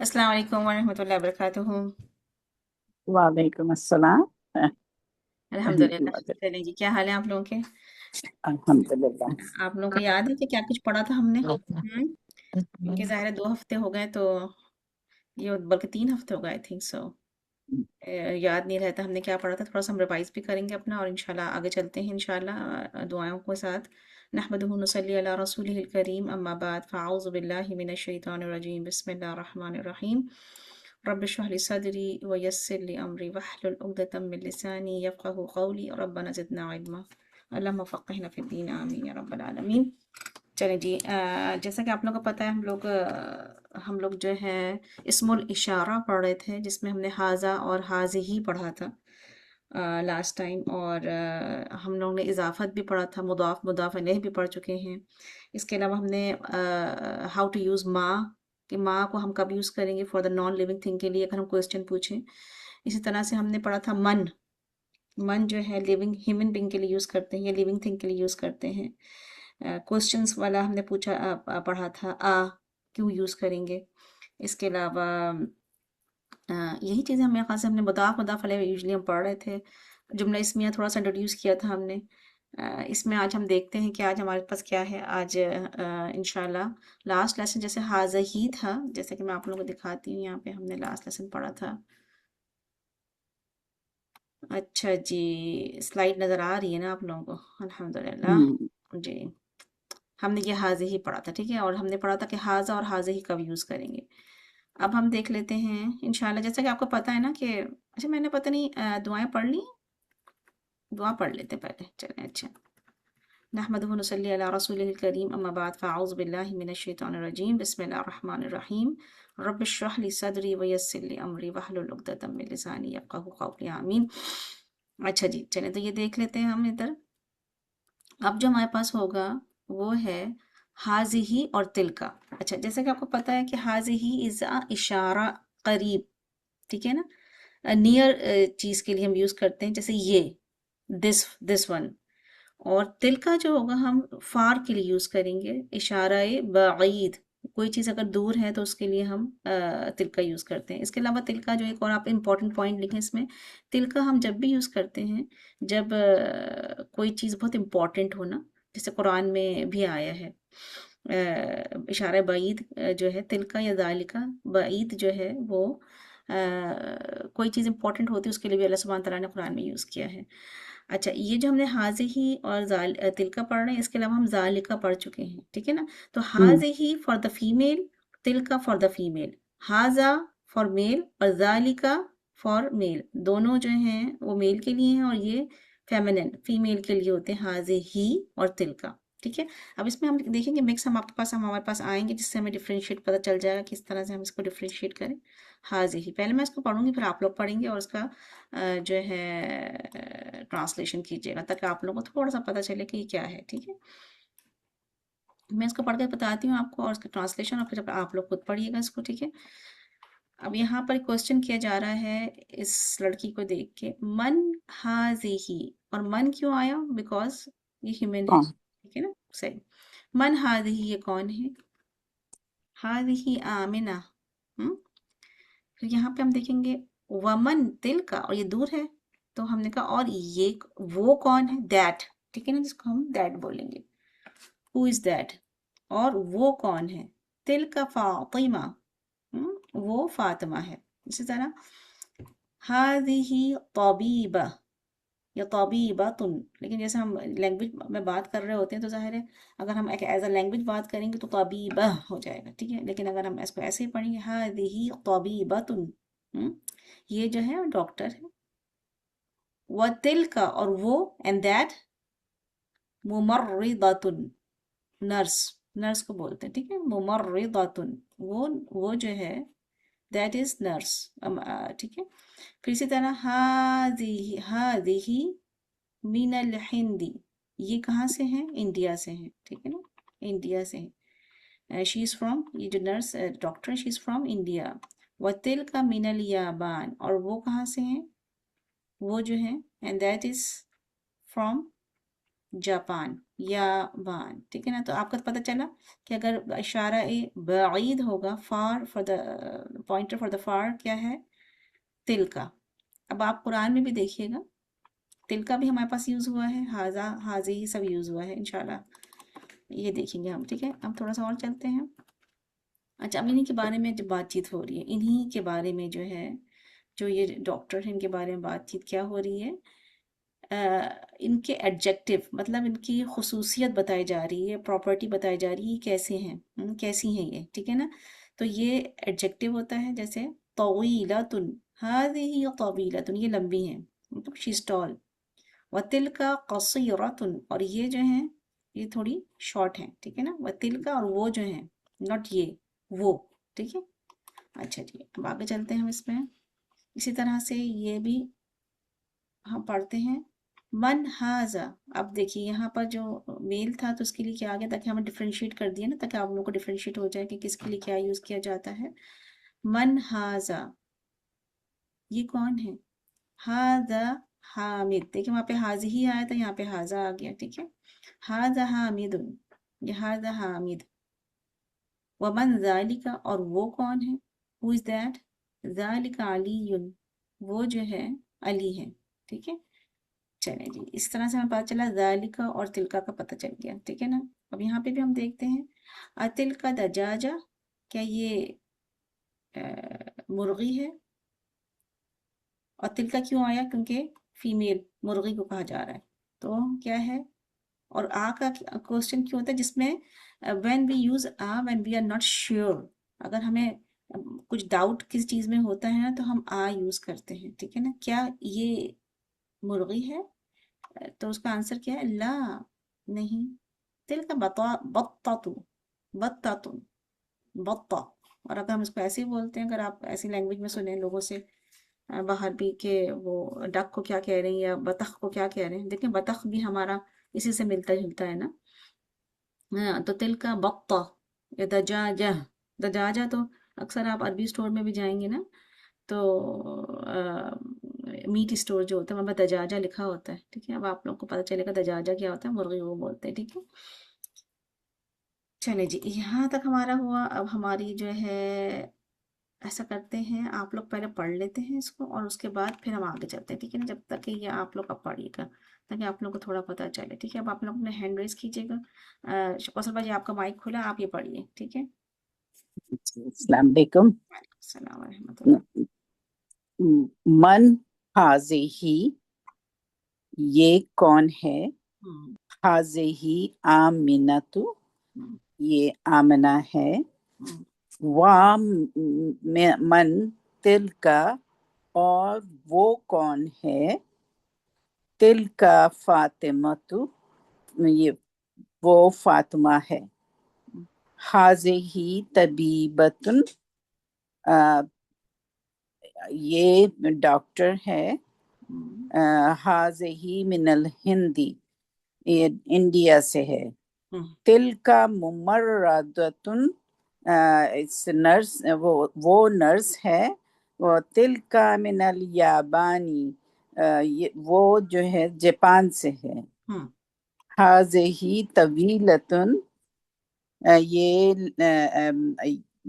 السلام علیکم ورحمۃ اللہ وبرکاتہ۔ وعلیکم السلام۔ الحمد للہ۔ چلیں جی، کیا حال ہے آپ لوگوں کے؟ الحمدللہ۔ آپ لوگوں کو یاد ہے کہ کیا کچھ پڑھا تھا ہم نے؟ کیونکہ ظاہر ہے 2 ہفتے ہو گئے، تو یہ بلکہ 3 ہفتے ہو گئے آئی تھنک سو، یاد نہیں رہتا ہم نے کیا پڑھا تھا۔ تھوڑا سا ہم ریوائز بھی کریں گے اپنا، اور انشاءاللہ آگے چلتے ہیں انشاءاللہ دعاؤں کے ساتھ۔ نحمدہ نصلی علی رسولہ الکریم، اما بعد، فاعوذ باللہ من الشیطان الرجیم، بسم اللہ الرحمن الرحیم۔ رب اشرح لي صدري ويسر لي امري واحلل عقدة من لساني يفقهوا قولي ربنا زدنا علما اللهم فقهنا في الدين آمين یا رب العالمین۔ چلیں جی، جیسا کہ آپ لوگوں کو پتہ ہے، ہم لوگ جو ہے اسم الاشارہ پڑھ رہے تھے، جس میں ہم نے حاذا اور حاذہ پڑھا تھا لاسٹ ٹائم، اور ہم لوگوں نے اضافت بھی پڑھا تھا، مضاف مضاف الیہ بھی پڑھ چکے ہیں۔ اس کے علاوہ ہم نے ہاؤ ٹو یوز ما، کہ ماں کو ہم کب یوز کریں گے for the non living thing کے لیے اگر ہم کوشچن پوچھیں۔ اسی طرح سے ہم نے پڑھا تھا من جو ہے لیونگ ہیومن بینگ کے لیے یوز کرتے ہیں یا لیونگ تھنگ کے لیے یوز کرتے ہیں۔ کوشچنس والا ہم نے پڑھا تھا کیوں یوز کریں گے۔ اس کے علاوہ یہی چیزیں ہمیں خاص ہم نے مضاف علیہ یوزلی ہم پڑھ رہے تھے۔ جملہ اسمیہ تھوڑا سا انٹروڈیوس کیا تھا ہم نے۔ اس میں آج ہم دیکھتے ہیں کہ آج ہمارے پاس کیا ہے۔ آج انشاءاللہ لاسٹ لیسن جیسے حاضہ ہی تھا، جیسے کہ میں آپ لوگوں کو دکھاتی ہوں، یہاں پہ ہم نے لاسٹ لیسن پڑھا تھا۔ اچھا جی، سلائیڈ نظر آ رہی ہے نا آپ لوگوں کو؟ الحمدللہ جی۔ ہم نے یہ حاضہ ہی پڑھا تھا، ٹھیک ہے، اور ہم نے پڑھا تھا کہ حاضہ اور حاضہ ہی کب یوز کریں گے۔ اب ہم دیکھ لیتے ہیں انشاءاللہ، جیسا کہ آپ کو پتہ ہے نا کہ اچھا میں نے پتہ نہیں دعائیں پڑھ لی، دعا پڑھ لیتے پہلے، چلیں اچھا۔ نحمده نصلی علی رسول الکریم، اما بعد، فاعوذ باللہ من الشیطان الرجیم، بسم اللہ الرحمن الرحیم۔ رب اشرح لی صدری ویسر لی امری واحلل عقدۃ من لسانی یفقہوا قولی، آمین۔ اچھا جی، چلیں تو یہ دیکھ لیتے ہیں ہم ادھر۔ اب جو ہمارے پاس ہوگا وہ ہے حاضی اور تلکا۔ اچھا، جیسا کہ آپ کو پتہ ہے کہ حاضی از اشارہ قریب، ٹھیک ہے نا، نیئر چیز کے لیے ہم یوز کرتے ہیں، جیسے یہ دس ون۔ اور تلکا جو ہوگا ہم فار کے لیے یوز کریں گے، اشارہ بعید، کوئی چیز اگر دور ہے تو اس کے لیے ہم تلکا یوز کرتے ہیں۔ اس کے علاوہ تلکا جو ایک اور آپ امپورٹنٹ پوائنٹ لکھیں اس میں، تلکا ہم جب بھی یوز کرتے ہیں جب کوئی چیز بہت امپورٹنٹ ہونا، جیسے قرآن میں بھی آیا ہے اشارہ بعید جو ہے تلکا یا ذالکا، بعید جو ہے وہ کوئی چیز امپورٹنٹ ہوتی ہے، اس کے لیے بھی اللہ سبحانہ تعالیٰ نے قرآن میں یوز کیا ہے۔ اچھا، یہ جو ہم نے حاضی اور تلکا پڑھ رہے ہیں، اس کے علاوہ ہم ذالکا پڑھ چکے ہیں، ٹھیک ہے نا۔ تو حاضی فار دا فیمیل، تلکا فار دا فیمیل، حاضا فار میل اور ذالکا فار میل، دونوں جو ہیں وہ میل کے لیے ہیں، اور یہ فیمنن فیمیل کے لیے ہوتے ہیں، حاضی اور تلکا، ٹھیک ہے۔ اب اس میں ہم دیکھیں گے مکس ہمارے پاس آئیں گے، جس سے ہمیں ڈفرینشیٹ پتہ چل جائے گا کس طرح سے ہم اس کو ڈفرینشیٹ کریں۔ حاضی، پہلے میں اس کو پڑھوں گی، پھر آپ لوگ پڑھیں گے، اور اس کا جو ہے ٹرانسلیشن کیجیے گا، تاکہ آپ لوگوں کو تھوڑا سا پتہ چلے کہ یہ کیا ہے، ٹھیک ہے۔ میں اس کو پڑھ کے بتاتی ہوں آپ کو، اور اس کا ٹرانسلیشن، اور پھر آپ لوگ خود پڑھیے گا اس کو، ٹھیک ہے۔ اب یہاں پر کوسچن کیا جا رہا ہے اس لڑکی کو دیکھ کے، من ہاذہ، اور من کیوں آیا؟ بیکاز یہ ہیومن ہے، ٹھیک ہے نا، صحیح۔ من ہاذہ، یہ کون ہے؟ ہاذہ آمنہ۔ پھر یہاں پہ ہم دیکھیں گے ومن تلکا، اور یہ دور ہے، تو ہم نے کہا اور یہ وہ کون ہے؟ دیٹ، ٹھیک ہے نا، جس کو ہم دیٹ بولیں گے، ہو از دیٹ، اور وہ کون ہے؟ تلکا فاطمہ، وہ فاطمہ ہے۔ اسی طرح ہذہ طبیبہ یا طبیبۃ، لیکن جیسے ہم لینگویج میں بات کر رہے ہوتے ہیں تو ظاہر ہے اگر ہم ایک ایز اے لینگویج بات کریں گے تو طبیبہ ہو جائے گا، ٹھیک ہے، لیکن اگر ہم اس کو ایسے ہی پڑھیں گے ہذہ طبیبۃ، یہ جو ہے ڈاکٹر ہے۔ وَتِلْكَ، اور وہ، اینڈ دیٹ، ممرضۃ، نرس کو بولتے ہیں، ٹھیک ہے، ممرضۃ، وہ جو ہے دیٹ از نرس، ٹھیک ہے۔ پھر اسی طرح ہذہ من الہند، یہ کہاں سے ہیں؟ انڈیا سے ہیں، ٹھیک ہے نا، انڈیا سے ہیں، شی از فرام، یہ جو nurse doctor she is from India. وَتِلْكَ مِنَ الْيَابَانِ، اور وہ کہاں سے ہیں؟ وہ جو ہیں، and that is from Japan, یا وان، ٹھیک ہے نا. تو آپ کو پتہ چلا کہ اگر اشارہ بعید ہوگا، for the pointer for the for کیا ہے؟ تل کا. اب آپ قرآن میں بھی دیکھیے گا، تل کا بھی ہمارے پاس یوز ہوا ہے، ہاذا حاضی سب یوز ہوا ہے انشاءاللہ. یہ دیکھیں گے ہم، ٹھیک ہے. اب تھوڑا سا اور چلتے ہیں. اچھا، اب انہی کے بارے میں جب بات چیت ہو رہی ہے، انہی کے بارے میں جو ہے، جو یہ ڈاکٹر ہیں ان کے بارے میں بات چیت کیا ہو رہی ہے، ان کے ایڈجیکٹو مطلب ان کی خصوصیت بتائی جا رہی ہے، پراپرٹی بتائی جا رہی ہے کیسے ہیں، کیسی ہیں یہ، ٹھیک ہے نا. تو یہ ایڈجیکٹو ہوتا ہے جیسے طویلۃ، هذه طویلۃ، یہ لمبی ہیں، مطلب شی از ٹال. وتلک قصیرۃ، اور یہ جو ہیں یہ تھوڑی شارٹ ہیں، ٹھیک ہے نا. وتلک اور وہ جو ہیں، ناٹ یہ، وہ، ٹھیک ہے. اچھا جی، اب آگے چلتے ہیں ہم اس میں. اسی طرح سے یہ بھی ہم پڑھتے ہیں. من ہاذا، اب دیکھیے یہاں پر جو میل تھا تو اس کے لیے کیا آ گیا، تاکہ ہمیں ڈفرینشیٹ کر دیا نا، تاکہ آپ لوگوں کو ڈفرینشیٹ ہو جائے کہ کس کے لیے کیا یوز کیا جاتا ہے. من ہاذا، یہ کون ہے؟ ہاذا حامد، دیکھیں وہاں پہ حاضی ہی آیا تھا، یہاں پہ ہاذا آ گیا، ٹھیک ہے. ہاذا حامد، یہ ہاذا حامد. ومن ذالک، اور وہ کون ہے؟ ہو از دیٹ؟ ذالک علی، وہ جو ہے علی ہے، ٹھیک ہے. چلیں جی، اس طرح سے ہمیں پتہ چلا ذالکا اور تلکا کا پتہ چل گیا، ٹھیک ہے نا. اب یہاں پہ بھی ہم دیکھتے ہیں اتلکا دجاجہ، کیا یہ مرغی ہے؟ اور تلکا کیوں آیا؟ کیونکہ فیمیل مرغی کو کہا جا رہا ہے، تو کیا ہے؟ اور آ کا کوشچن کیوں ہوتا ہے جس میں when we use a when we are not sure, اگر ہمیں کچھ ڈاؤٹ کس چیز میں ہوتا ہے نا تو ہم آ یوز کرتے ہیں، ٹھیک ہے نا. کیا یہ مرغی ہے؟ تو اس کا آنسر کیا ہے؟ لا، نہیں. تل کا بطہ، بطہ، بطہ. اور اگر ہم اس کو ایسے ہی بولتے ہیں، اگر آپ ایسی لینگویج میں سنیں لوگوں سے باہر بھی کہ وہ ڈک کو کیا کہہ رہے ہیں یا بطخ کو کیا کہہ رہے ہیں، دیکھیں بطخ بھی ہمارا اسی سے ملتا جلتا ہے نا. ہاں، تو تل کا بطہ یا دجاجہ. دجاجہ تو اکثر آپ عربی اسٹور میں بھی جائیں گے نا، تو میٹ اسٹور جو ہوتا ہے وہاں پہ دجاجہ لکھا ہوتا ہے، ٹھیک ہے. اب آپ لوگ کو پتہ چلے گا دجاجہ کیا ہوتا ہے، مرغی وہ بولتے ہیں، ٹھیک ہے. چلے جی، یہاں تک ہمارا ہوا. اب ہماری جو ہے، ایسا کرتے ہیں آپ لوگ پہلے پڑھ لیتے ہیں اس کو، اور اس کے بعد پھر ہم آگے چلتے ہیں، ٹھیک ہے نا. جب تک کہ یہ آپ لوگ اب پڑھیے گا تاکہ آپ لوگ کو تھوڑا پتہ چلے، ٹھیک ہے. اب آپ لوگ اپنے ہینڈ ریز کیجیے گا. کوثر بھائی آپ کا مائک کھلا، آپ یہ پڑھیے، ٹھیک ہے. السلام علیکم. وعلیکم السلام ورحمۃ اللہ. من حاضی، یہ کون ہے؟ ہم، حاضی آمنتو، ہم، یہ آمنہ ہے. ہم، من تل کا، اور وہ کون ہے؟ تل کا فاطمتو، یہ وہ فاطمہ ہے. ہم، حاضی طبیبتن، یہ ڈاکٹر ہے. ہم، حاضی من الہندی، یہ انڈیا سے ہے. ہم. تل کا ممرضتن، نرس، وہ نرس ہے. وہ تل کا من الیابانی، وہ جو ہے جاپان سے ہے. ہم. حاضی طویلتن،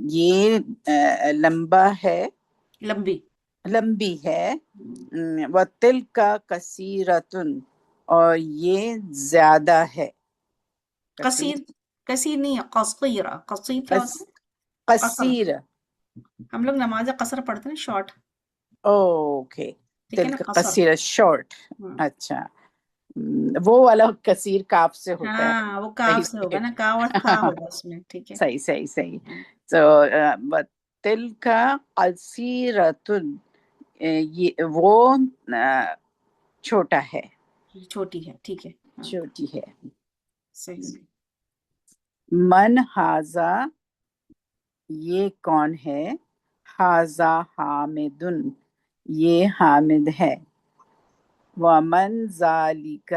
یہ لمبا ہے، لمبی. لمبی ہے. ہم. وَتِلْ کا کثیرتن، اور یہ زیادہ ہے. کثیر، کثیر، کثیر نہیں ہے، قصیرہ. قصیر کیا ہوتا ہے؟ قصر. قصیر. ہم لوگ نماز قصر پڑھتے ہیں شارٹ، اوکے. ٹھیک ہے تل نا، کا قصر. کثیر شارٹ. ہم. اچھا، وہ والا کثیر کاف سے ہوتا ہے. ہاں، وہ کاف صحیح سے ہوگا صحیح. نا، کا اور تھا ہوگا اس میں، ٹھیک ہے. صحیح صحیح صحیح. ہم. تو تل کا قصیرتن، یہ وہ چھوٹا ہے، چھوٹی ہے، ٹھیک ہے. ہاں، چھوٹی ہے. صحیح صحیح. من ہاذا، یہ کون ہے؟ ہاذا حامدن، یہ حامد ہے. ومن ذالک،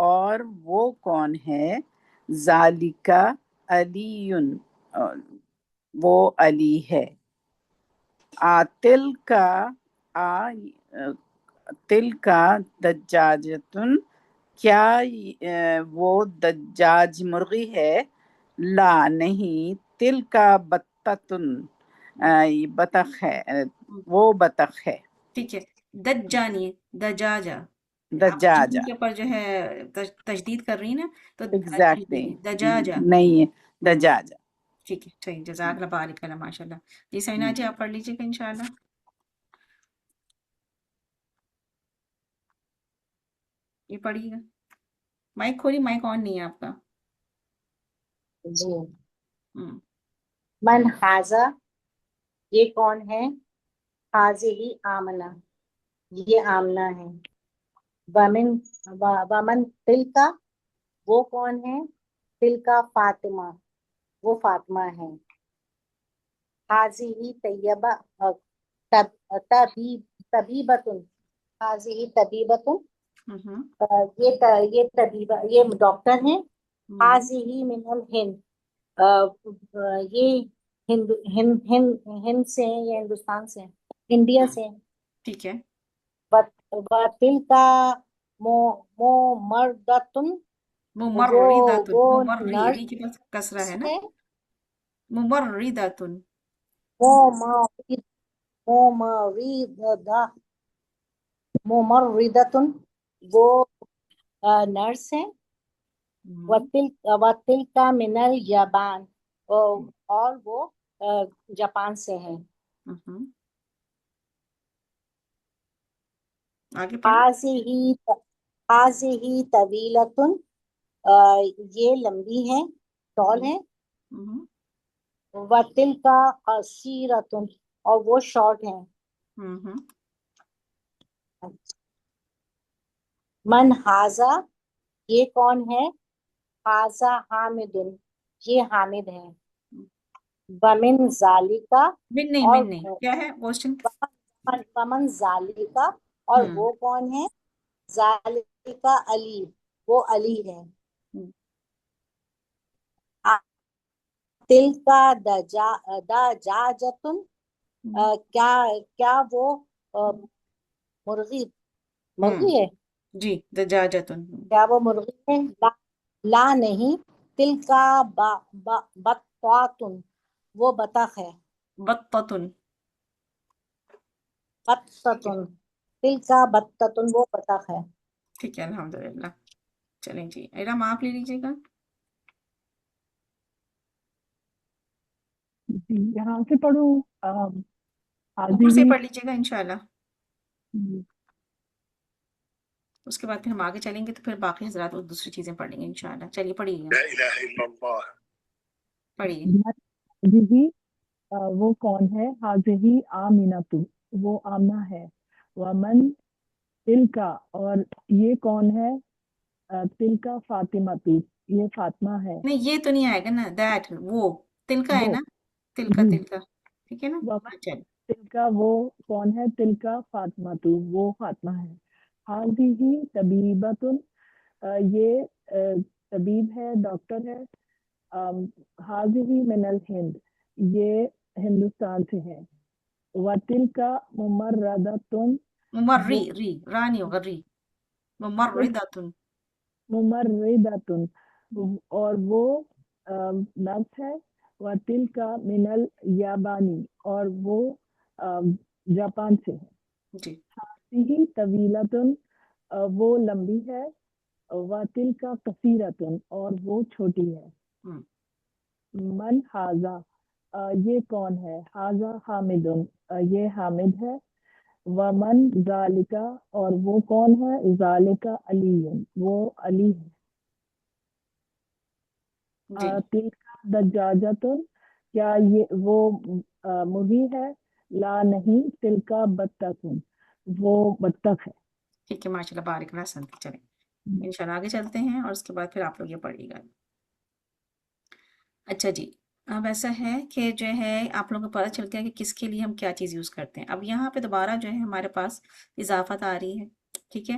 اور وہ کون ہے؟ ذالک علی، وہ علی ہے. تل کا، تل کا دجاجتن، کیا وہ دجاج مرغی ہے؟ لا نہیں، تل کا بطتن، یہ بطخ ہے، وہ بطخ ہے، ٹھیک ہے، دجانی دجاجہ، آپ جیم دجاجہ، کے اوپر جو ہے تشدید کر رہی ہیں نا، تو ایگزیکٹلی، دجاجہ. نہیں ہے، ہوں، دجاجہ۔ ٹھیک ہے، صحیح، جزاک اللہ، بارک اللہ، ماشاء اللہ. جی سینا جی، آپ پڑھ لیجیے گا انشاءاللہ. یہ پڑھیے گا. مائک کھولی، مائک آن نہیں ہے آپ کا. جی، ہوں، من حاضہ، یہ کون ہے؟ حاضہ آمنہ، یہ آمنہ ہے. ومن تلکا، وہ کون ہے؟ تلکا فاطمہ، وہ فاطمہ ہے. حاضہ طیبہ، طبیبتن، حاضہ طبیبتن، ہوں، یہ طبیبہ، یہ ڈاکٹر ہیں. ہوں، حاضہ من الہند، یہ ہند سے ہیں یا ہندوستان سے ہیں؟ انڈیا ہوں، سے ہیں. ٹھیک ہے. وَتِلْکَ مُمَرْدَةٌ، ممروداتن، وہ ممری، نرس ری کے پاس کسرہ ہے نا، ہے. ممرداتن. ممرد- ممرودہ، ممرضۃ، وہ نرس ہے. وَتِلْکَ مِنَ الْیابان، اور وہ جاپان سے ہیں. آگے پڑھیں. حاضہ طویلۃ، یہ لمبی ہے، ٹال ہے. ہوں، وَتِلْکَ قصیرۃ، اور وہ شارٹ ہیں. ہوں، من حاضہ، یہ کون ہے؟ حاضہ حامد، یہ حامد ہے. ومن ذالکا، من نہیں، اور من نہیں، کیا ہے کوشچن؟ ومن ذالکا، اور وہ کون ہے؟ ذالکا علی، وہ علی ہے. تلکا دجاجتن، کیا وہ مرغی ہے؟ جی، دجاجتن. کیا وہ مرغی ہے؟ لا نہیں، تلکا بطاتن، وہ بطخ ہے. بطتن. بطتن، تلکا بطتن، وہ بطخ ہے. ٹھیک ہے، الحمدللہ. چلیں جی، ارم آپ لے لیجیے گا. جی یہاں سے پڑھوں؟ اوپر سے حاضی، پڑھ لیجیے گا انشاءاللہ. اس کے بعد پھر ہم آگے چلیں گے تو پھر باقی حضرات وہ دوسری چیزیں پڑھ لیں گے انشاءاللہ. چلیے پڑھیے گا، پڑھیے. حاضی، وہ کون ہے؟ حاضی آمینہ، وہ آمنہ ہے. ومن تلکا، اور یہ کون ہے؟ تلکا فاطمہ، یہ فاطمہ ہے. نہیں، یہ تو نہیں آئے گا نا، دیٹ، وہ تلکا ہے وہ، نا، تلکا جی، تلکا، ٹھیک ہے نا. ومن چل. تلکا، وہ کون ہے؟ تلکا فاطمہ، وہ فاطمہ ہے. حاضی طبیبۃ، یہ طبیب ہے، ڈاکٹر ہے. حاضی من الہند، یہ ہندوستان سے ہے. وَتِلْکَ مُمَرَّدَةٌ، ممری، وہ ری، را نہیں ہوگا، ری. ممرداتن. ممرّدۃ، اور وہ نفس ہے. وَتِلْکَ مِنَ الْیابانی، اور وہ جاپان سے ہے. جی. حاضی طویلۃ، وہ لمبی ہے. وَتِلْکَ قصیرۃ، اور وہ چھوٹی ہے. ہم، من حاضہ، یہ کون ہے؟ حاضہ حامد، یہ حامد ہے. ومن ذالکا، اور وہ کون ہے؟ ذالکا علی، وہ علی ہے. جی. تلکا دجاجت، کیا یہ وہ مرغی ہے؟ لا نہیں، تلکا بطخ، وہ بطخ ہے. ٹھیک ہے، ماشاء اللہ، بارک اللہ، سنتی. چلیں انشاءاللہ آگے چلتے ہیں اور اس کے بعد پھر آپ لوگ یہ پڑھیے گا. اچھا جی، اب ایسا ہے کہ جو ہے آپ لوگوں کو پتہ چل گیا کہ کس کے لیے ہم کیا چیز یوز کرتے ہیں. اب یہاں پہ دوبارہ جو ہے ہمارے پاس اضافت آ رہی ہے. ٹھیک ہے،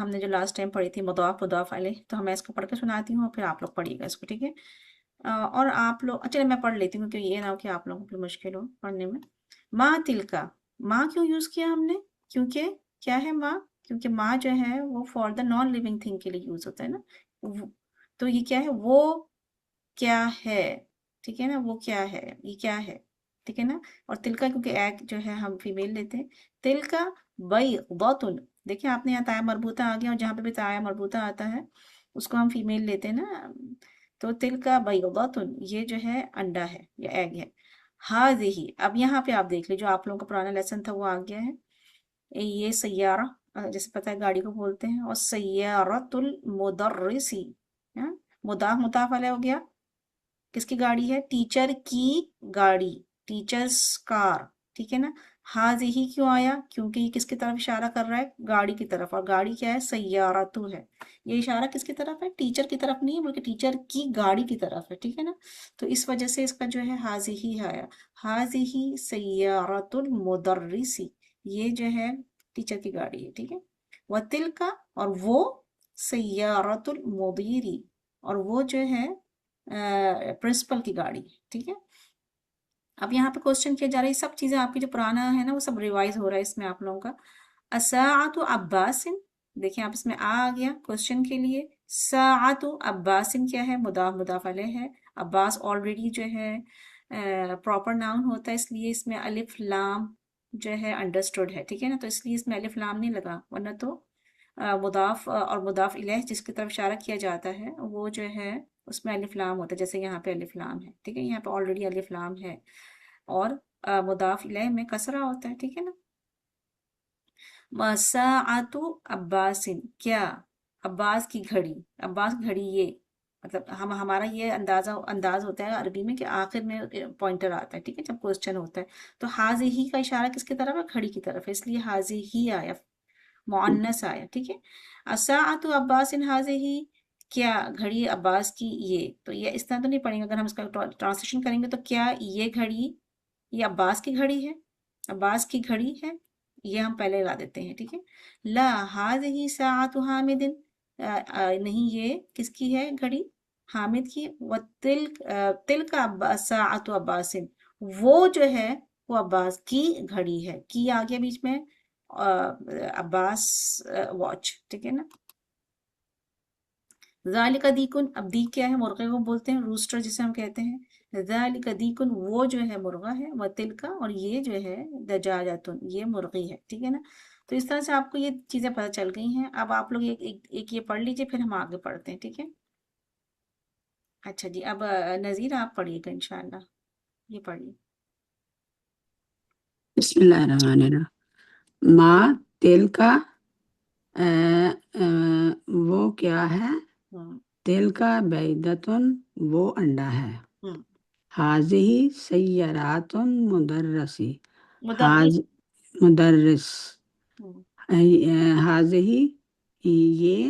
ہم نے جو لاسٹ ٹائم پڑھی تھی مضاف مضاف علیہ، تو میں اس کو پڑھ کے سناتی ہوں، پھر آپ لوگ پڑھیے گا اس کو. ٹھیک ہے، اور آپ لوگ، اچھا میں پڑھ لیتی ہوں کیونکہ یہ نہ ہو کہ آپ لوگوں کو مشکل ہو پڑھنے میں. ماں تلکا، ماں کیوں یوز کیا ہم نے؟ کیونکہ کیا ہے ماں؟ کیونکہ ما جو ہے وہ for the non living thing کے لیے یوز ہوتا ہے نا. تو یہ کیا ہے؟ وہ کیا ہے، ٹھیک ہے نا، وہ کیا ہے، یہ کیا ہے، ٹھیک ہے نا. اور تلکا کیونکہ ایگ جو ہے ہم فیمیل لیتے ہیں. تلکا بیضۃ، دیکھیں آپ نے یہاں تایا مربوطہ آ گیا، اور جہاں پہ بھی تایا مربوطہ آتا ہے اس کو ہم فیمیل لیتے ہیں نا. تو تلکا بیضۃ، یہ جو ہے انڈا ہے یا ایگ ہے. ہاذہ، اب یہاں پہ آپ دیکھ لیں جو آپ لوگوں کا پرانا لیسن تھا وہ آ گیا ہے. یہ سیارہ، جیسے پتہ ہے گاڑی کو بولتے ہیں. اور سیارۃ المدرسی، ہاں، مضاف مضاف علیہ ہو گیا. کس کی گاڑی ہے؟ ٹیچر کی گاڑی، ٹیچرز کار، ٹھیک ہے نا. ہاذہ کیوں آیا؟ کیونکہ یہ کس کی طرف اشارہ کر رہا ہے؟ گاڑی کی طرف. اور گاڑی کیا ہے؟ سیارتو ہے. یہ اشارہ کس کی طرف ہے؟ ٹیچر کی طرف نہیں ہے بلکہ ٹیچر کی گاڑی کی طرف ہے، ٹھیک ہے نا. تو اس وجہ سے اس کا جو ہے ہاذہ آیا. ہاذہ سیارۃ المدرسی، یہ جو ہے ٹیچر کی گاڑی ہے، ٹھیک ہے. وتلک، اور وہ سیارۃ المدیری، اور وہ جو ہے پرنسپل کی گاڑی، ٹھیک ہے. اب یہاں پہ کوشچن کیا جا رہا ہے، یہ سب چیزیں آپ کی جو پرانا ہے نا وہ سب ریوائز ہو رہا ہے اس میں آپ لوگوں کا. الساعۃ عباس، دیکھیں آپ اس میں آ گیا کوشچن کے لیے. ساعۃ عباس کیا ہے؟ مضاف مضاف علیہ ہے. عباس آلریڈی جو ہے پراپر ناؤن ہوتا ہے، اس لیے اس میں الف لام جو ہے انڈرسٹوڈ ہے، ٹھیک ہے نا. تو اس لیے اس میں الف لام نہیں لگا، ورنہ تو مضاف اور مضاف الیہ جس کی طرف اشارہ کیا جاتا ہے وہ جو ہے اس میں الف لام ہوتا ہے، جیسے یہاں پہ الف لام ہے، ٹھیک ہے. یہاں پہ آلریڈی الف لام ہے. اور مضاف الیہ میں کسرہ ہوتا ہے، ٹھیک ہے نا. ساعۃ عباس، کیا؟ عباس کی گھڑی. عباس گھڑی، یہ مطلب ہمارا یہ انداز ہوتا ہے عربی میں کہ آخر میں پوائنٹر آتا ہے، ٹھیک ہے، جب کوشچن ہوتا ہے. تو حاذہ کا اشارہ کس کی طرف ہے؟ گھڑی کی طرف ہے، اس لیے حاذہ آیا، مؤنث آیا، ٹھیک ہے. الساعۃ عباس حاذہ، کیا گھڑی عباس کی یہ. تو یہ اس طرح تو نہیں پڑھیں گے، اگر ہم اس کا ٹرانسلیشن کریں گے تو کیا یہ گھڑی یہ عباس کی گھڑی ہے؟ عباس کی گھڑی ہے، یہ ہم پہلے لگا دیتے ہیں، ٹھیک ہے. لا هذه ساعة حامد، نہیں یہ کس کی ہے گھڑی؟ حامد کی. تلک ساعة عباس، وہ جو ہے وہ عباس کی گھڑی ہے. کی آ گیا بیچ میں، عباس واچ، ٹھیک ہے نا. ذالک دیکن، اب دیک کیا ہے؟ مرغے کو بولتے ہیں، روسٹر جسے ہم کہتے ہیں. ذالک دیکن، وہ جو ہے مرغا ہے. وتلک، اور یہ جو ہے دجاجتن، یہ مرغی ہے، ٹھیک ہے نا. تو اس طرح سے آپ کو یہ چیزیں پتہ چل گئی ہیں. اب آپ لوگ ایک یہ پڑھ لیجئے، پھر ہم آگے پڑھتے ہیں، ٹھیک ہے. اچھا جی، اب نذیر آپ پڑھیے گا انشاءاللہ، یہ پڑھیے. بسم اللہ الرحمن الرحیم. ما تل کا وہ کیا ہے؟ ہوں تل کا بیدتن، وہ انڈا ہے. ہوں حاضی سیارات مدرسی، مدرس. حاض مدرس. ہوں حاضی یہ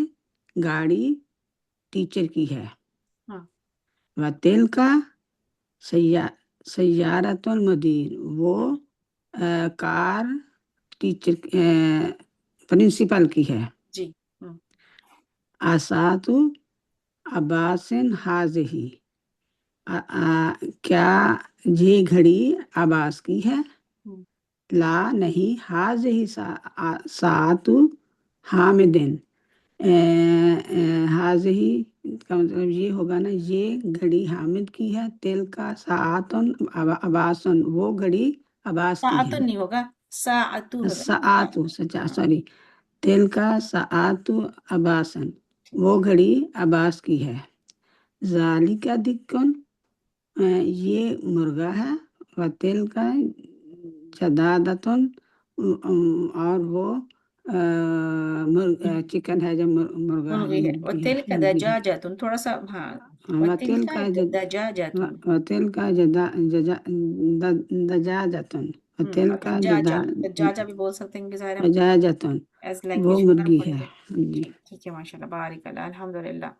گاڑی ٹیچر کی ہے. ہاں و تل کا سیارت المدیر، وہ کار ٹیچر پرنسپل کی ہے. جی. ہوں آسات عباس حاضی، کیا یہ گھڑی عباس کی ہے؟ ہوں لا نہیں، حاضی ساعت حامدن، حاضی کا مطلب یہ ہوگا نا، یہ گھڑی حامد کی ہے. تل کا ساعتن عباسن، وہ گھڑی عباس کی ہے. ساعتن نہیں ہوگا، ساعتو ہوگا نا. ساعت سچا سوری، تل کا ساعت عباسن، وہ گھڑی عباس کی ہے. ذالک دکن، یہ مرغا ہے. و تل کا جدادتن، اور وہ چکن ہے جو مرغا ہے، مرغی ہے. مرغی ہے، وتلک مرغی ہے. دجاجتن، تھوڑا سا ہاں. و تل وتلک کا دجاجتن. و تل کا دجاجتن، و تل اور کا دجاجہ بھی بول سکتے ہیں کہ ظاہر ہم دجاجتن، ایز وہ لینگویج اگر ہم مرغی پڑھیں ہے. گے. جی، ٹھیک ہے، ماشاء اللہ، بارک اللہ، الحمدللہ.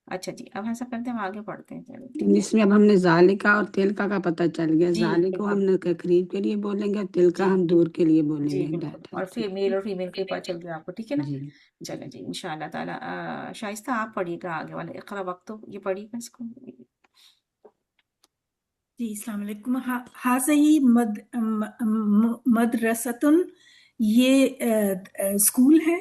اچھا جی، اب ایسا کرتے ہیں ہم آگے پڑھتے ہیں، چلو ٹھیک ہے. اس میں اب ہم نے ذالکا اور تلکا کا پتہ چل گیا. جی ذالک کو بالکل. ہم نے قریب کے لیے بولیں گے، اور تلکا جی ہم دور کے لیے بولیں جی گے. بالکل. اور میل اور فیمیل کا پتہ چل گیا آپ کو، ٹھیک ہے نا. جی، چلیں جی، انشاءاللہ تعالیٰ. شائستہ آپ پڑھیے گا آگے والے اقرا وقت، تو یہ پڑھیے گا اس کو. جی السلام علیکم. حاضی مدرستن، یہ اسکول ہے.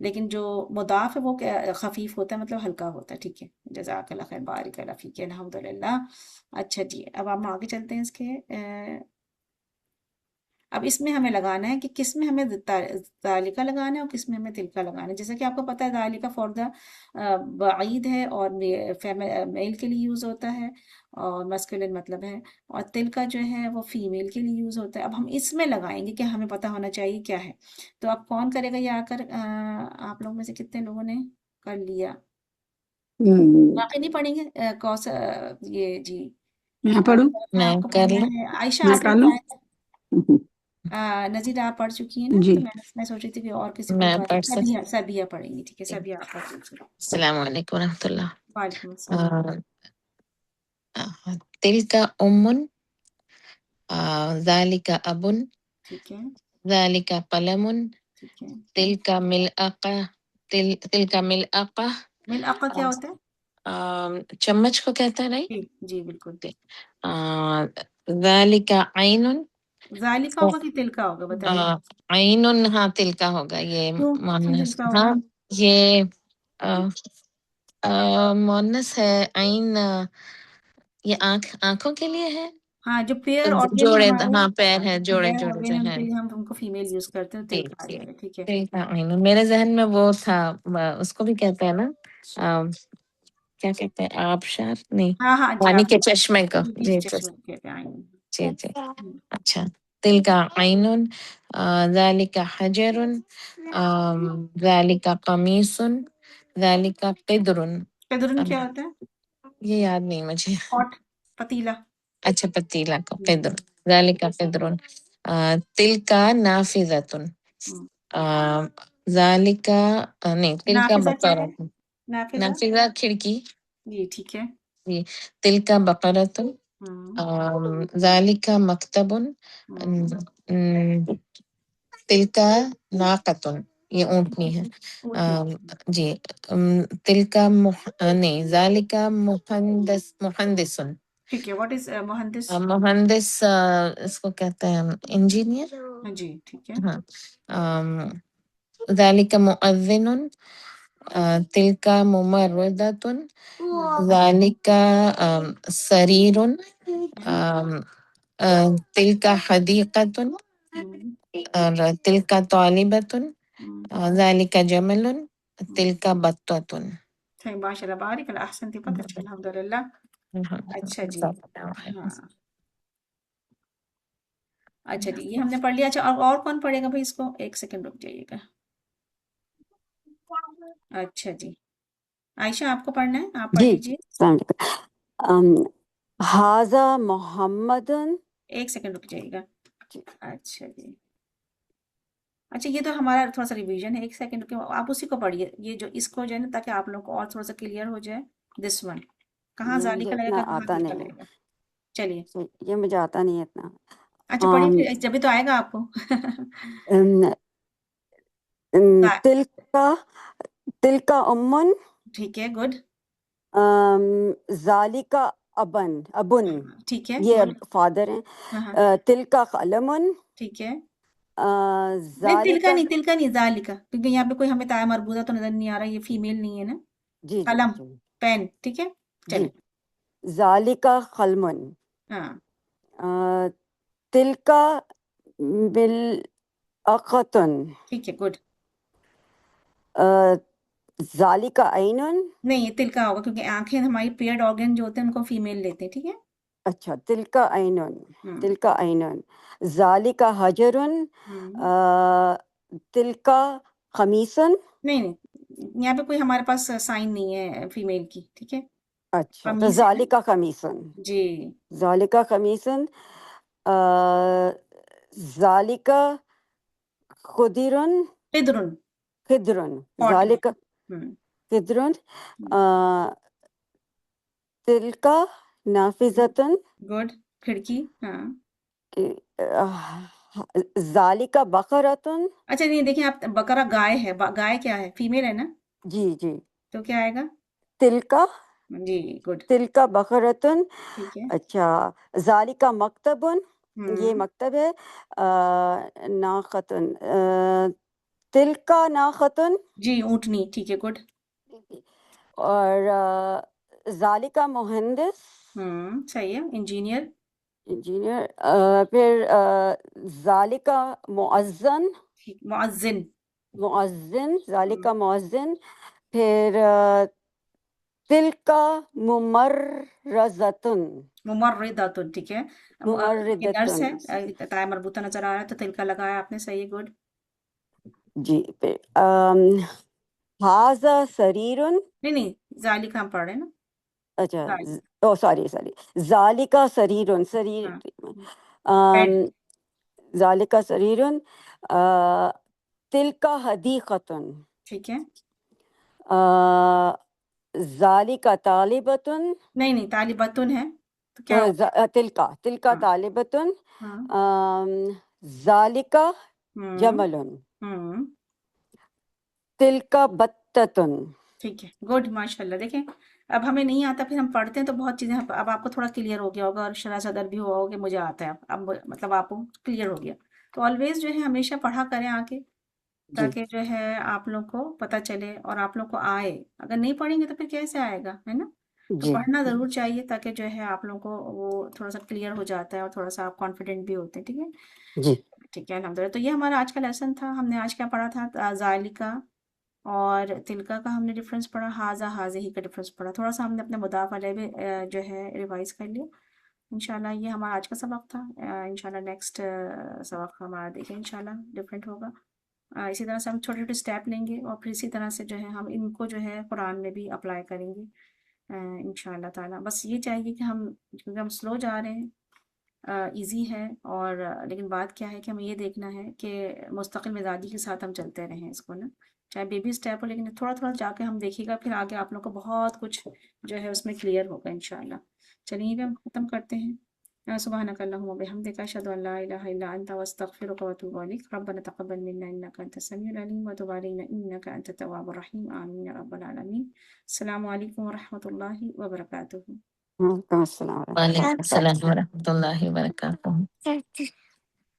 لیکن جو مضاف ہے وہ خفیف ہوتا ہے، مطلب ہلکا ہوتا ہے، ٹھیک ہے. جزاک اللہ خیر، بارک اللہ فیک، الحمدللہ. اچھا جی، اب ہم آگے چلتے ہیں اس کے. اب اس میں ہمیں لگانا ہے کہ کس میں ہمیں ذالکہ لگانا ہے اور کس میں ہمیں تلکا لگانا ہے. جیسا کہ آپ کو پتہ ہے ذالکہ فار دا بعید ہے اور میل کے لیے یوز ہوتا ہے اور مسکولن مطلب ہے، اور تلکا جو ہے وہ فیمیل کے لیے یوز ہوتا ہے. اب ہم اس میں لگائیں گے کہ ہمیں پتہ ہونا چاہیے کیا ہے. تو اب کون کرے گا یہ آ کر؟ آپ لوگوں میں سے کتنے لوگوں نے کر لیا؟ باقی نہیں پڑھیں گے یہ جی میں پڑھوں؟ میں آپ کو کر پڑھنا لوں ہے. عائشہ میں آپ کر لوں؟ نذیر آپ پڑھ چکی ہیں نا، جی. تو میں سوچ رہی تھی کہ اور کسی کو میں بتا پڑھ سکتی. سبیہ پڑھیں گی. ٹھیک ہے، سبیہ آپ پڑھ لیجیے. السلام علیکم ورحمۃ اللہ. وعلیکم السلام. تلک امن، ذالک ابن، ٹھیک ہے، ذالک قلم، ٹھیک ہے. تلک ملعقہ، تلک ملعقہ، ملعقہ کیا ہوتا ہے؟ چمچ کو کہتا ہے نہیں. جی جی بالکل. ذالک عین، ذالکہ ہوگا کہ تلکا ہوگا بتائیے؟ عین، ہاں تلکا ہوگا. یہ کیوں مؤنث، تلکا ہوگا؟ ہاں یہ مؤنث ہے. عین یہ آنکھوں کے لیے ہے. ہاں، جو پیئر آرگن جوڑے، ہمارے ہاں پیر ہے، جوڑے پیئر جوڑے جو آرگن ہے. کے لیے ہم ان کو فیمیل یوز کرتے ہیں، ٹھیک تلکا آ ٹھیک. جائے گا. ٹھیک ہے. تلکا عین میرے ذہن میں وہ تھا، اس کو بھی کہتے ہیں نا، کیا کہتے ہیں، آبشار نہیں، ہاں ہاں جی، پانی آپ کے چشمے کو. جی جی چشمے کہتے ہیں. جی جی. اچھا، تلکا عین، ذالک حجر، ذالک قمیص، ذالک قدر. قدرن کیا ہوتا ہے؟ یہ یاد نہیں مجھے. پاٹ، پتیلا. اچھا، پتیلا کو قدر، ذالک قدر. تلکا نافذۃ، ذالک نہیں، تلکا نافذہ کیا ہے؟ بقرۃ. نافذہ نافذہ کھڑکی. جی ٹھیک ہے. جی. تلکا بقرۃ، ذالک مکتب، تلکا ناقۃ، یہ اونٹنی ہے. جی. تلکا نہیں، ذالک مہندس. ٹھیک ہے. What is مہندس؟ مہندس اس کو کہتے ہیں انجینئر. جی ٹھیک ہے. ہاں. ذالک مؤذن، تلکا ممرضۃ، ذالک سریر، تلکا حدیقۃ، اور تلکا طالبۃ، ذالک جمل، تلکا بطۃ. ماشاء اللہ، بارک اللہ، احسنتی، بہت اچھا، الحمدللہ. اچھا جی. ہاں اچھا جی، یہ ہم نے پڑھ لیا. اچھا، اور کون پڑھے گا بھائی اس کو؟ ایک سیکنڈ رک جائیے گا. اچھا جی، عائشہ آپ کو پڑھنا ہے، آپ پڑھ جی. لیجیے. السلام علیکم. حاذا محمد. ایک سیکنڈ رک جائیے گا. اچھا جی. اچھا، یہ تو ہمارا تھوڑا سا ریویژن ہے. ایک سیکنڈ کے آپ اسی کو پڑھیے، یہ جو اس کو جو ہے نا، تاکہ آپ لوگ کو اور تھوڑا سا کلیئر ہو جائے. دس ون کہاں یہ مجھے ذالکہ لگے اتنا گا، کہاں آتا تلکا نہیں لگے گا. چلیے. ہے، یہ مجھے آتا نہیں ہے اتنا. اچھا پڑھیے پھر، جبھی تو آئے گا آپ کو. تلکا امن، ٹھیک ہے، گڈ. ذالکا ابن، ٹھیک ہے، یہ گڈ. فادر ہاں ہاں ہیں. تلکا قلم، ٹھیک ہے. نہیں، تلکا ذالکا. نہیں، تلکا نہیں، ذالکا، کیونکہ یہاں پہ کوئی ہمیں تایا مربوطہ تو نظر نہیں آ رہا. یہ فیمیل نہیں ہے نا. جی جی قلم، جی پین. ٹھیک ہے، جی. چلیے. ذالکا قلم، ہاں تلکا ملعقۃ، ٹھیک ہے، گڈ. ذالکا عین. نہیں، یہ تلکا ہوگا کیونکہ آنکھیں ہماری پیئرڈ آرگن جو ہوتے ہیں ان کو فیمیل لیتے ہیں. ٹھیک ہے. اچھا، تلکا عین، تلکا عین. ذالکا حجر، تلکا قمیص. نہیں نہیں، یہاں پہ کوئی ہمارے پاس سائن نہیں ہے فیمیل کی. ٹھیک ہے. اچھا، تو قمیص ہے نا. ذالکا قمیص، جی. ذالکا قمیص. ذالکا خدر، قدرن، خدر. پاٹ میں. ذالکا خدر. تلکا نافذۃ، گڈ. کھڑکی. ہاں. ذالکا بقرۃ. اچھا نہیں، دیکھیں آپ، بقرہ گائے ہے. گائے کیا ہے؟ فیمیل ہے نا. جی جی. تو کیا آئے گا؟ تلکا. جی گڈ. تلکا بقرۃ. ٹھیک ہے. اچھا، ذالکا مکتب، یہ ہوں مکتب ہے. ناقۃ، تلکا ناختن جی اونٹنی، ٹھیک ہے، گڈ. اور ذالکا مہندس صحیح ہے، انجینئر. انجینئر. پھر ذالکا مؤذن معزن. مؤذن ذالکا مؤذن. پھر تلکا ممرزتن ممرداتن، ٹھیک ہے. نرس ممردتن. ہے، تائے مربوطہ نظر آ رہا ہے تو تلکا لگایا آپ نے، صحیح، گڈ. جی. پھر ہاذا سریرن. نہیں ذالکا ہم پڑھ رہے ہیں نا. اچھا سوری ذالکا سریرن سریر. ذالکا سریرن. تلکا حدیقتن. ٹھیک ہے. ذالکا طالبتن. نہیں طالبتن ہے تو کیا تلکا طالبتن. ذالکا جملن. تلکا بتتن. ٹھیک ہے، گڈ، ماشاء اللہ. دیکھیں اب ہمیں نہیں آتا، پھر ہم پڑھتے ہیں تو بہت چیزیں اب آپ کو تھوڑا کلیئر ہو گیا ہوگا، اور شرح صدر بھی ہوا ہوگا کہ مجھے آتا ہے اب مطلب آپ کو کلیئر ہو گیا. تو آلویز جو ہے ہمیشہ پڑھا کریں آ کے، تاکہ جو ہے آپ لوگ کو پتہ چلے اور آپ لوگ کو آئے. اگر نہیں پڑھیں گے تو پھر کیسے آئے گا، ہے نا. تو پڑھنا ضرور چاہیے تاکہ جو ہے آپ لوگوں کو وہ تھوڑا سا کلیئر ہو جاتا ہے اور تھوڑا سا آپ کانفیڈنٹ بھی ہوتے ہیں. ٹھیک ہے جی ٹھیک ہے، الحمد للہ. تو یہ ہمارا آج کا لیسن تھا. ہم نے آج کیا پڑھا تھا؟ ذالکا اور تلکا کا ہم نے ڈفرینس پڑھا، ہاذا ہی کا ڈفرینس پڑھا. تھوڑا سا ہم نے اپنے مضاف علیہ بھی جو ہے ریوائز کر لیا. انشاءاللہ یہ ہمارا آج کا سبق تھا. انشاءاللہ نیکسٹ سبق ہمارا دیکھیں انشاءاللہ ڈفرینٹ ہوگا. اسی طرح سے ہم چھوٹے چھوٹے اسٹیپ لیں گے اور پھر اسی طرح سے جو ہے ہم ان کو جو ہے قرآن میں بھی اپلائی کریں گے انشاءاللہ تعالیٰ. بس یہ چاہیے کہ ہم، کیونکہ ہم سلو جا رہے ہیں، ایزی ہے، اور لیکن بات کیا ہے کہ ہمیں یہ دیکھنا ہے کہ مستقل مزاجی کے ساتھ ہم چلتے رہیں اس کو نا، چاہے بیبی اسٹیپ ہو، لیکن تھوڑا تھوڑا جا کے ہم دیکھیے گا، پھر آگے آپ لوگ کو بہت کچھ جو ہے اس میں کلیئر ہوگا انشاءاللہ. چلیے ہم ختم کرتے ہیں. سبحانک اللہم وبحمدک، اشہد ان لا الہ الا انت، واستغفرک واتوب الیک. ربنا تقبل منا انک انت السمیع العلیم وتب علینا انک انت التواب الرحیم. آمین یا رب العالمین. السلام علیکم ورحمۃ اللہ وبرکاتہ. وعلیکم السلام وعلیکم السلام ورحمۃ اللہ وبرکاتہ.